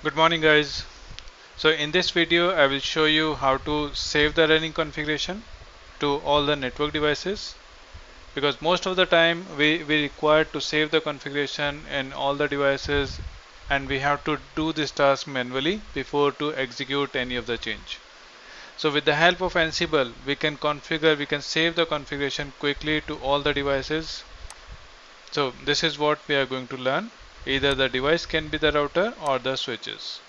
Good morning guys. So in this video I will show you how to save the running configuration to all the network devices, because most of the time we require to save the configuration in all the devices, and we have to do this task manually before to execute any of the change. So with the help of Ansible we can save the configuration quickly to all the devices. So this is what we are going to learn. Either the device can be the router or the switches.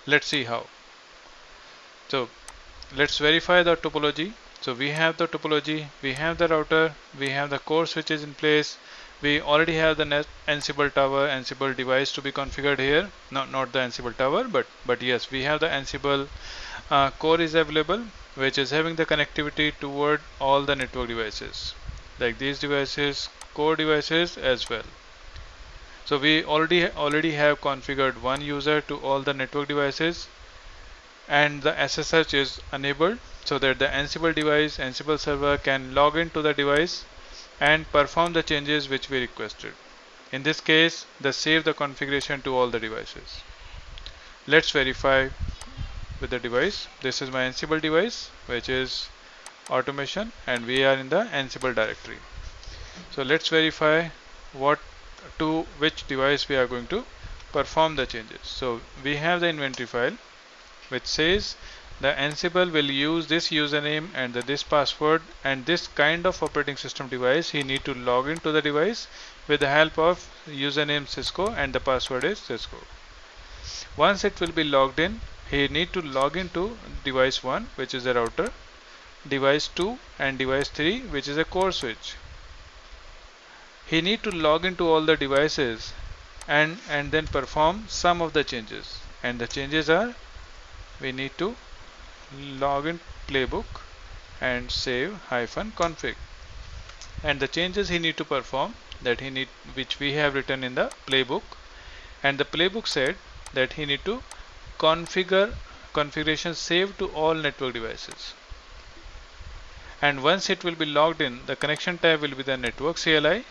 Let's see how. So let's verify the topology. So we have the topology, we have the router, we have the core switches in place. We already have the Ansible tower, Ansible device to be configured here. Not the Ansible tower, but yes, we have the Ansible core is available, which is having the connectivity toward all the network devices, like these devices, core devices as well. So we already have configured one user to all the network devices, and the SSH is enabled so that the Ansible device, Ansible server can log into the device and perform the changes which we requested. In this case, save the configuration to all the devices. Let's verify with the device. This is my Ansible device, which is automation, and we are in the Ansible directory. So let's verify what to which device we are going to perform the changes. So we have the inventory file which says the Ansible will use this username and this password, and this kind of operating system device he need to log into the device with the help of username Cisco and the password is Cisco. Once it will be logged in, he need to log into device 1, which is a router, device 2 and device 3, which is a core switch. He need to log into all the devices and then perform some of the changes, and the changes are: we need to log in playbook and save -config, and the changes he need to perform which we have written in the playbook, and the playbook said that he need to configuration save to all network devices, and once it will be logged in, the connection type will be the network CLI,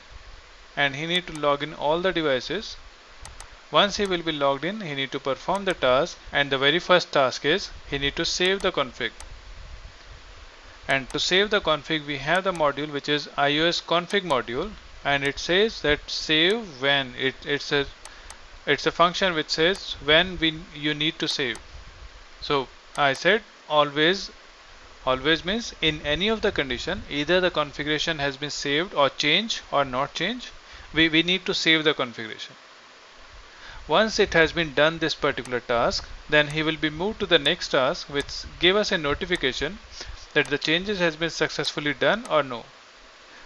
and he need to log in all the devices. Once he will be logged in, he need to perform the task, and the very first task is he need to save the config. And to save the config, we have the module which is iOS config module, and it says that save when. It's a function which says when you need to save. So I said always means in any of the condition, either the configuration has been saved or changed or not changed, we need to save the configuration. Once it has been done this particular task, then he will be moved to the next task, which give us a notification that the changes has been successfully done or no.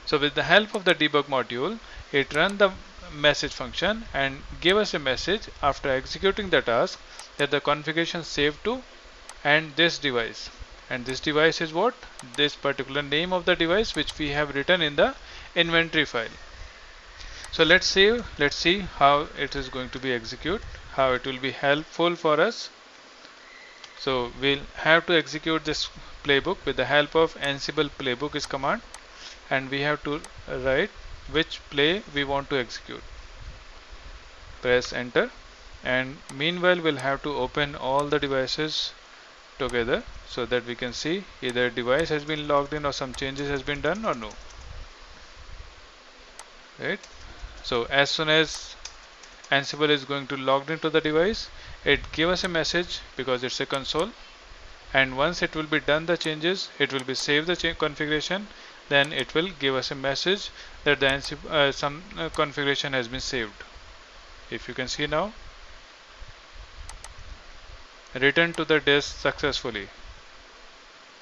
So with the help of the debug module, it run the message function and give us a message after executing the task that the configuration saved to and this device. And this device is what? This particular name of the device which we have written in the inventory file. So let's see how it is going to be executed, how it will be helpful for us. So we'll have to execute this playbook with the help of Ansible playbook is command, and we have to write which play we want to execute. Press enter, and meanwhile we'll have to open all the devices together so that we can see either device has been logged in or some changes has been done or no. Right? So as soon as Ansible is going to log into the device, it gives us a message because it's a console, and once it will be done the changes, it will be save the configuration, then it will give us a message that the some configuration has been saved. If you can see now, return to the disk successfully.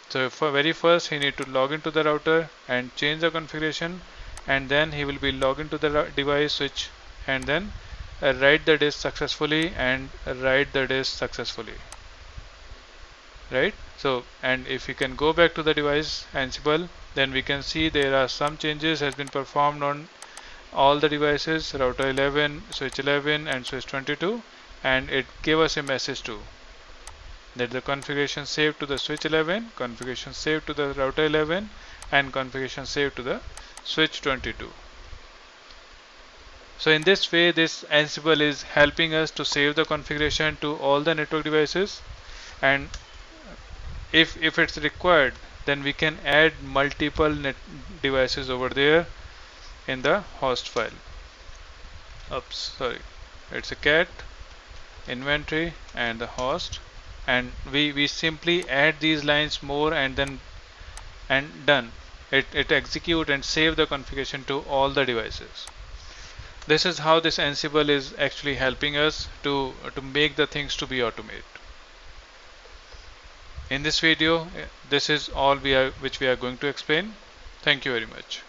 So for very first he need to log into the router and change the configuration, and then he will be logged into the device switch and then write the disk successfully and write the disk successfully. Right? So, and if we can go back to the device Ansible, then we can see there are some changes has been performed on all the devices, router 11, switch 11 and switch 22, and it gave us a message too that the configuration saved to the switch 11, configuration saved to the router 11, and configuration saved to the switch 22. So in this way, this Ansible is helping us to save the configuration to all the network devices, and if it's required, then we can add multiple net devices over there in the host file. Oops, sorry, it's a cat inventory and the host, and we simply add these lines more, and then and done. It execute and save the configuration to all the devices. This is how this Ansible is actually helping us to make the things to be automate. In this video, this is all which we are going to explain. Thank you very much.